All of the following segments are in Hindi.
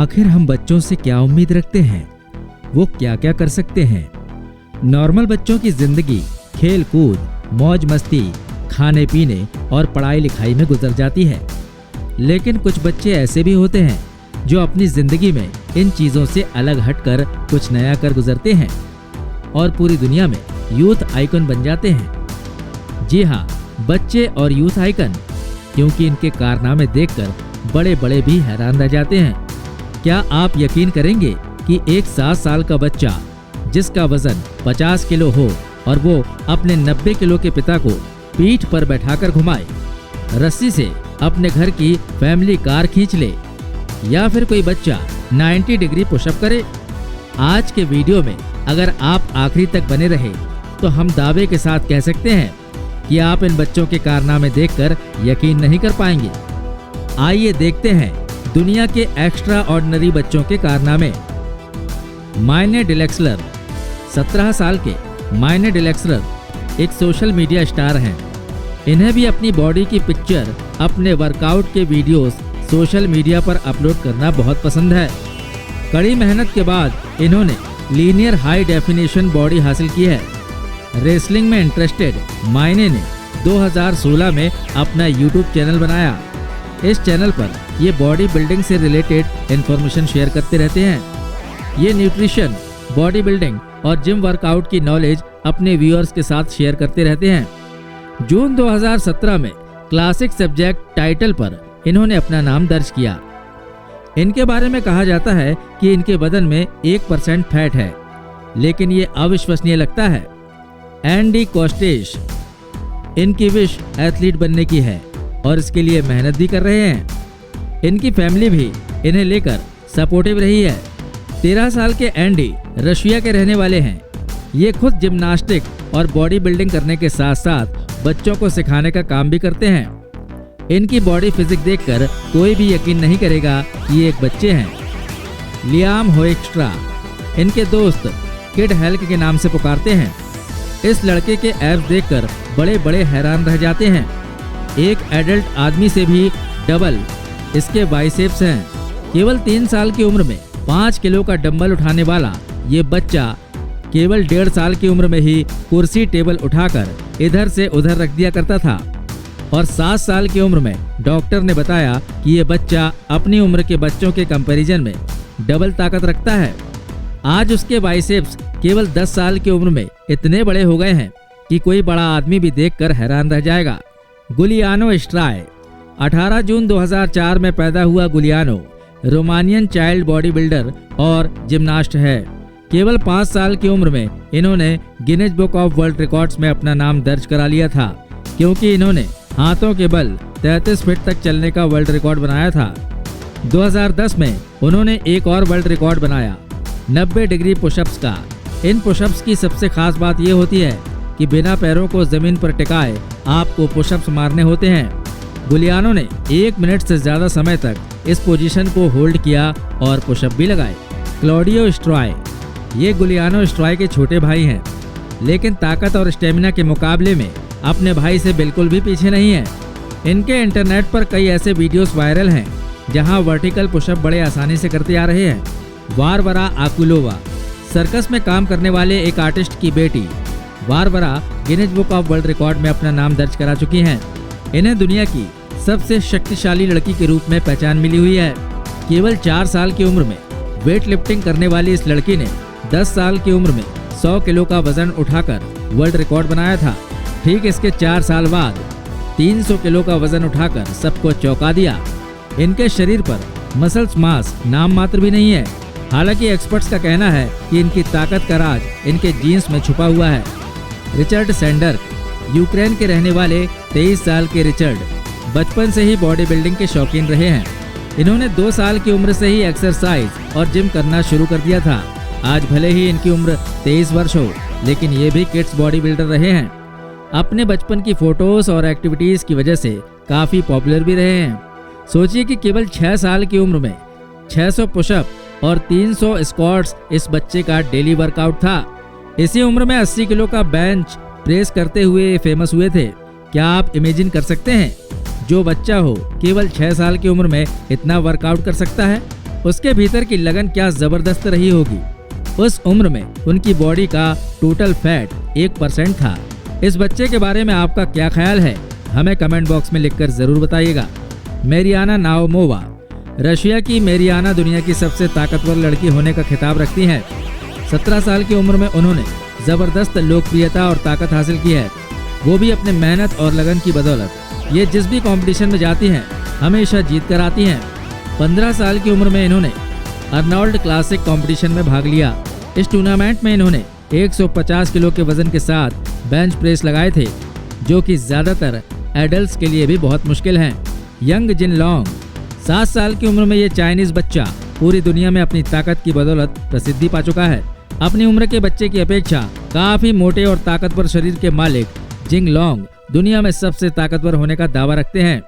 आखिर हम बच्चों से क्या उम्मीद रखते हैं? वो क्या क्या कर सकते हैं? नॉर्मल बच्चों की जिंदगी खेल कूद, मौज मस्ती, खाने पीने और पढ़ाई लिखाई में गुजर जाती है। लेकिन कुछ बच्चे ऐसे भी होते हैं जो अपनी जिंदगी में इन चीजों से अलग हटकर कुछ नया कर गुजरते हैं और पूरी दुनिया में यूथ आइकन बन जाते हैं। जी हाँ, बच्चे और यूथ आइकन, क्योंकि इनके कारनामे देखकर बड़े बड़े भी हैरान रह जाते हैं। क्या आप यकीन करेंगे कि एक 7 साल का बच्चा जिसका वजन 50 किलो हो और वो अपने 90 किलो के पिता को पीठ पर बैठाकर घुमाए, रस्सी से अपने घर की फैमिली कार खींच ले, या फिर कोई बच्चा 90 डिग्री पुशअप करे? आज के वीडियो में अगर आप आखिरी तक बने रहे तो हम दावे के साथ कह सकते हैं कि आप इन बच्चों के कारनामे देखकर यकीन नहीं कर पाएंगे। आइए देखते हैं दुनिया के एक्स्ट्रा ऑर्डिनरी बच्चों के कारनामे। मायने डिलेक्सलर। 17 साल के मायने डिलेक्सलर एक सोशल मीडिया स्टार हैं। इन्हें भी अपनी बॉडी की पिक्चर, अपने वर्कआउट के वीडियोस सोशल मीडिया पर अपलोड करना बहुत पसंद है। कड़ी मेहनत के बाद इन्होंने लीनियर हाई डेफिनेशन बॉडी हासिल की है। रेसलिंग में इंटरेस्टेड मायने ने 2016 में अपना यूट्यूब चैनल बनाया। इस चैनल पर ये बॉडी बिल्डिंग से रिलेटेड इंफॉर्मेशन शेयर करते रहते हैं। ये न्यूट्रिशन, बॉडी बिल्डिंग और जिम वर्कआउट की नॉलेज अपने व्यूअर्स के साथ शेयर करते रहते हैं। जून 2017 में क्लासिक सब्जेक्ट टाइटल पर इन्होंने अपना नाम दर्ज किया। इनके बारे में कहा जाता है कि इनके बदन में 1% फैट है, लेकिन ये अविश्वसनीय लगता है। एंडी कोस्टेश, इनकी विश एथलीट बनने की है और इसके लिए मेहनत भी कर रहे हैं। इनकी फैमिली भी इन्हें लेकर सपोर्टिव रही है। 13 साल के एंडी रशिया के रहने वाले हैं। ये खुद जिम्नास्टिक और बॉडी बिल्डिंग करने के साथ साथ बच्चों को सिखाने का काम भी करते हैं। इनकी बॉडी फिजिक देखकर कोई भी यकीन नहीं करेगा कि ये एक बच्चे हैं। लियाम होएक्स्ट्रा, इनके दोस्त किड हेल्क के नाम से पुकारते हैं। इस लड़के के एब्स देखकर बड़े बड़े हैरान रह जाते हैं। एक एडल्ट आदमी से भी डबल इसके बाइसेप्स हैं। केवल 3 साल की उम्र में 5 किलो का डंबल उठाने वाला ये बच्चा केवल 1.5 साल की उम्र में ही कुर्सी टेबल उठाकर इधर से उधर रख दिया करता था, और 7 साल की उम्र में डॉक्टर ने बताया कि ये बच्चा अपनी उम्र के बच्चों के कंपैरिजन में डबल ताकत रखता है। आज उसके बाइसेप्स केवल 10 साल की उम्र में इतने बड़े हो गए हैं कि कोई बड़ा आदमी भी देखकर हैरान रह जाएगा। गुलियानो स्ट्राय। 18 जून 2004 में पैदा हुआ गुलियानो रोमानियन चाइल्ड बॉडी बिल्डर और जिम्नास्ट है। केवल 5 साल की उम्र में इन्होंने Guinness book of world records में अपना नाम दर्ज करा लिया था, क्योंकि इन्होंने हाथों के बल 33 फीट तक चलने का वर्ल्ड रिकॉर्ड बनाया था। 2010 में उन्होंने एक और वर्ल्ड रिकॉर्ड बनाया, 90 डिग्री पुशअप्स का। इन पुशअप्स की सबसे खास बात यह होती है कि बिना पैरों को जमीन पर टिकाए आपको पुशअप्स मारने होते हैं। गुलियानो ने 1 मिनट से ज्यादा समय तक इस पोजीशन को होल्ड किया और पुशअप भी लगाए। क्लॉडियो स्ट्रॉय, ये गुलियानो स्ट्रॉय के छोटे भाई हैं, लेकिन ताकत और स्टेमिना के मुकाबले में अपने भाई से बिल्कुल भी पीछे नहीं है। इनके इंटरनेट पर कई ऐसे वीडियोस वायरल हैं जहां वर्टिकल पुशअप बड़े आसानी से करते आ रहे हैं। वारवरा आकुलोवा, सर्कस में काम करने वाले एक आर्टिस्ट की बेटी Varvara Guinness book of world record में अपना नाम दर्ज करा चुकी हैं। इन्हें दुनिया की सबसे शक्तिशाली लड़की के रूप में पहचान मिली हुई है। केवल 4 साल की उम्र में वेट लिफ्टिंग करने वाली इस लड़की ने 10 साल की उम्र में 100 किलो का वजन उठाकर वर्ल्ड रिकॉर्ड बनाया था। ठीक इसके 4 साल बाद 300 किलो का वजन उठाकर सबको चौंका दिया। इनके शरीर पर मसल्स मास नाम मात्र भी नहीं है। हालांकि एक्सपर्ट्स का कहना है कि इनकी ताकत का राज इनके जीन्स में छुपा हुआ है। रिचर्ड सैंडर, यूक्रेन के रहने वाले 23 साल के रिचर्ड बचपन से ही बॉडी बिल्डिंग के शौकीन रहे हैं। इन्होंने 2 साल की उम्र से ही एक्सरसाइज और जिम करना शुरू कर दिया था। आज भले ही इनकी उम्र 23 वर्ष हो, लेकिन ये भी किड्स बॉडी बिल्डर रहे हैं। अपने बचपन की फोटोज और एक्टिविटीज की वजह से काफी पॉपुलर भी रहे हैं। सोचिए कि केवल 6 साल की उम्र में 600 पुशअप और 300 स्क्वाट्स इस बच्चे का डेली वर्कआउट था। इसी उम्र में 80 किलो का बेंच प्रेस करते हुए फेमस हुए थे। क्या आप इमेजिन कर सकते हैं जो बच्चा हो केवल 6 साल की उम्र में इतना वर्कआउट कर सकता है? उसके भीतर की लगन क्या जबरदस्त रही होगी। उस उम्र में उनकी बॉडी का टोटल फैट 1% था। इस बच्चे के बारे में आपका क्या ख्याल है, हमें कमेंट बॉक्स में लिखकर जरूर बताइएगा। मैरियाना नाओमोवा। रशिया की मैरियाना दुनिया की सबसे ताकतवर लड़की होने का खिताब रखती हैं। 17 साल की उम्र में उन्होंने जबरदस्त लोकप्रियता और ताकत हासिल की है, वो भी अपने मेहनत और लगन की बदौलत। ये जिस भी कंपटीशन में जाती हैं हमेशा जीत कर आती हैं। 15 साल की उम्र में इन्होंने अर्नोल्ड क्लासिक कंपटीशन में भाग लिया। इस टूर्नामेंट में इन्होंने 150 किलो के वजन के साथ बेंच प्रेस लगाए थे, जो कि ज्यादातर एडल्ट्स के लिए भी बहुत मुश्किल हैं। यंग जिन लॉन्ग। 7 साल की उम्र में ये चाइनीज बच्चा पूरी दुनिया में अपनी ताकत की बदौलत प्रसिद्धि पा चुका है। अपनी उम्र के बच्चे की अपेक्षा काफी मोटे और ताकतवर शरीर के मालिक जिंग लॉन्ग दुनिया में सबसे ताकतवर होने का दावा रखते हैं।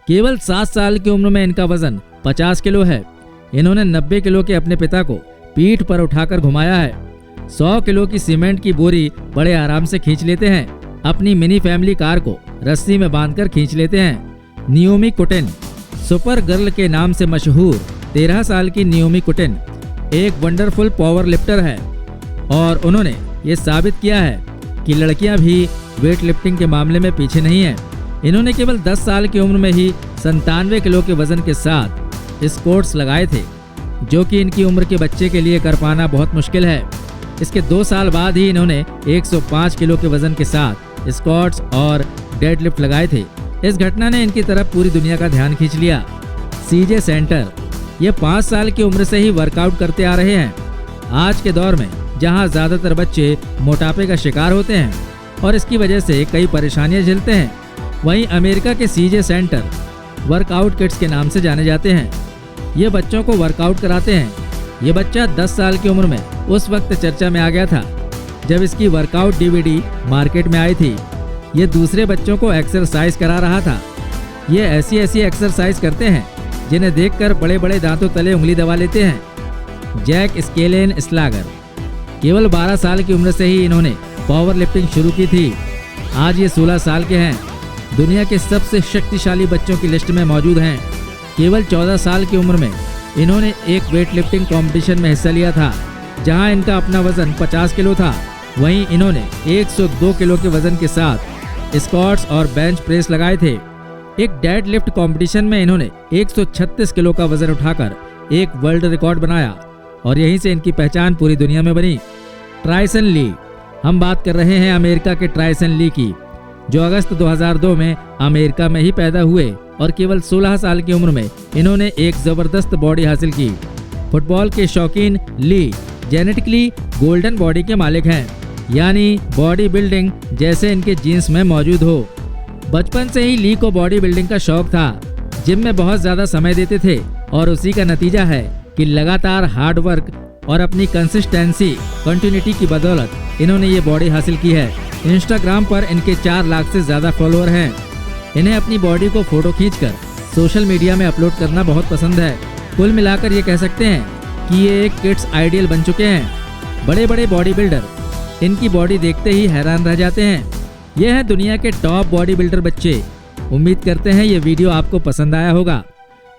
केवल 7 साल की उम्र में इनका वजन 50 किलो है। इन्होंने 90 किलो के अपने पिता को पीठ पर उठाकर घुमाया है। 100 किलो की सीमेंट की बोरी बड़े आराम से खींच लेते हैं। अपनी मिनी फैमिली कार को रस्सी में बांधकर खींच लेते हैं। नियोमी कुटिन। सुपर गर्ल के नाम से मशहूर 13 साल की नियोमी कुटिन एक वंडरफुल पावर लिफ्टर है और उन्होंने ये साबित किया है कि लड़कियां भी वेट लिफ्टिंग के मामले में पीछे नहीं हैं। इन्होंने केवल 10 साल की उम्र में ही 97 किलो के वजन के साथ स्क्वाट्स लगाए थे, जो कि इनकी उम्र के बच्चे के लिए कर पाना बहुत मुश्किल है। इसके 2 साल बाद ही इन्होंने 105 किलो के वजन के साथ स्क्वाट्स और डेडलिफ्ट लगाए थे। इस घटना ने इनकी तरफ पूरी दुनिया का ध्यान खींच लिया। सीजे सेंटर। ये 5 साल की उम्र से ही वर्कआउट करते आ रहे हैं। आज के दौर में जहां ज्यादातर बच्चे मोटापे का शिकार होते हैं और इसकी वजह से कई परेशानियां झेलते हैं, वहीं अमेरिका के सीजे सेंटर वर्कआउट किड्स के नाम से जाने जाते हैं। ये बच्चों को वर्कआउट कराते हैं। ये बच्चा 10 साल की उम्र में उस वक्त चर्चा में आ गया था जब इसकी वर्कआउट डीवीडी मार्केट में आई थी। ये दूसरे बच्चों को एक्सरसाइज करा रहा था। ये ऐसी एक्सरसाइज करते हैं जिन्हें देखकर बड़े बड़े दांतों तले उंगली दबा लेते हैं। जैक स्केलेन स्लागर। केवल 12 साल की उम्र से ही इन्होंने पावर लिफ्टिंग शुरू की थी। आज ये 16 साल के हैं। दुनिया के सबसे शक्तिशाली बच्चों की लिस्ट में मौजूद हैं। केवल 14 साल की उम्र में इन्होंने एक वेट लिफ्टिंग कॉम्पिटिशन में हिस्सा लिया था, जहां इनका अपना वजन 50 किलो था। वहीं इन्होंने 102 किलो के वजन के साथ स्क्वाट्स और बेंच प्रेस लगाए थे। एक डेड लिफ्ट कॉम्पिटिशन में इन्होंने 136 किलो का वजन उठाकर एक वर्ल्ड रिकॉर्ड बनाया और यहीं से इनकी पहचान पूरी दुनिया में बनी। ट्राइसन ली। हम बात कर रहे हैं अमेरिका के ट्राइसन ली की, जो अगस्त 2002 में अमेरिका में ही पैदा हुए और केवल 16 साल की उम्र में इन्होंने एक जबरदस्त बॉडी हासिल की। फुटबॉल के शौकीन ली जेनेटिकली गोल्डन बॉडी के मालिक हैं, यानी बॉडी बिल्डिंग जैसे इनके जीन्स में मौजूद हो। बचपन से ही ली को बॉडी बिल्डिंग का शौक था। जिम में बहुत ज्यादा समय देते थे और उसी का नतीजा है कि लगातार हार्ड वर्क और अपनी कंसिस्टेंसी कंटिन्यूटी की बदौलत इन्होंने ये बॉडी हासिल की है। इंस्टाग्राम पर इनके 4 लाख से ज्यादा फॉलोअर हैं। इन्हें अपनी बॉडी को फोटो खींचकर सोशल मीडिया में अपलोड करना बहुत पसंद है। कुल मिलाकर ये कह सकते हैं कि ये एक किड्स आइडियल बन चुके हैं। बड़े बड़े बॉडी बिल्डर इनकी बॉडी देखते ही हैरान रह जाते हैं। ये हैं दुनिया के टॉप बॉडी बिल्डर बच्चे। उम्मीद करते हैं ये वीडियो आपको पसंद आया होगा।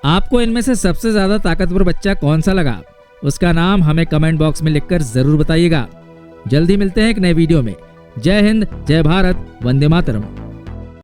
आपको इनमें से सबसे ज्यादा ताकतवर बच्चा कौन सा लगा, उसका नाम हमें कमेंट बॉक्स में लिखकर जरूर बताइएगा। जल्दी मिलते हैं एक नए वीडियो में। जय हिंद, जय भारत, वंदे मातरम।